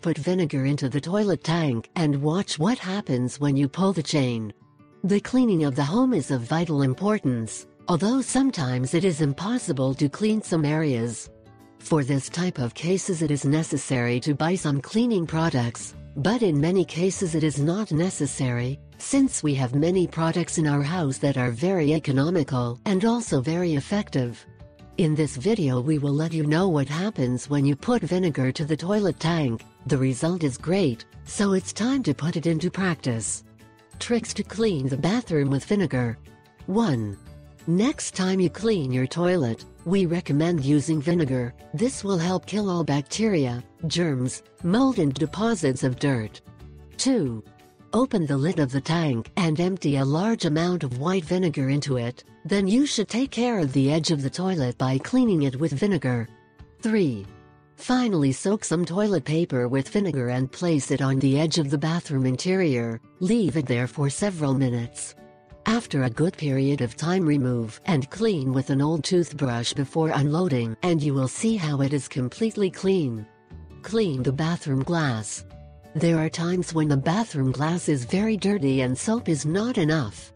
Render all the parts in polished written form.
put vinegar into the toilet tank and watch what happens when you pull the chain. The cleaning of the home is of vital importance, although sometimes it is impossible to clean some areas. For this type of cases it is necessary to buy some cleaning products, but in many cases it is not necessary, since we have many products in our house that are very economical and also very effective. In this video we will let you know what happens when you put vinegar to the toilet tank. The result is great, so it's time to put it into practice. Tricks to clean the bathroom with vinegar. 1. Next time you clean your toilet, we recommend using vinegar. This will help kill all bacteria, germs, mold and deposits of dirt. 2. Open the lid of the tank and empty a large amount of white vinegar into it, then you should take care of the edge of the toilet by cleaning it with vinegar. 3. Finally soak some toilet paper with vinegar and place it on the edge of the bathroom interior. Leave it there for several minutes. After a good period of time, remove and clean with an old toothbrush before unloading, and you will see how it is completely clean. Clean the bathroom glass. There are times when the bathroom glass is very dirty and soap is not enough.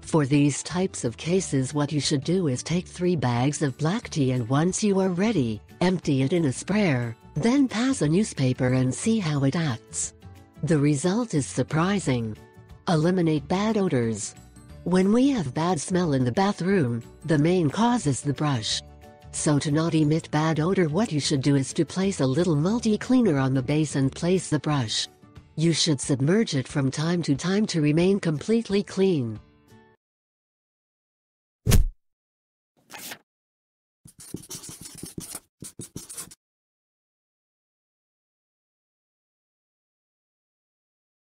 For these types of cases, what you should do is take 3 bags of black tea, and once you are ready, empty it in a sprayer, then pass a newspaper and see how it acts. The result is surprising. Eliminate bad odors. When we have bad smell in the bathroom, the main cause is the brush. So to not emit bad odor, what you should do is to place a little multi-cleaner on the base and place the brush. You should submerge it from time to time to remain completely clean.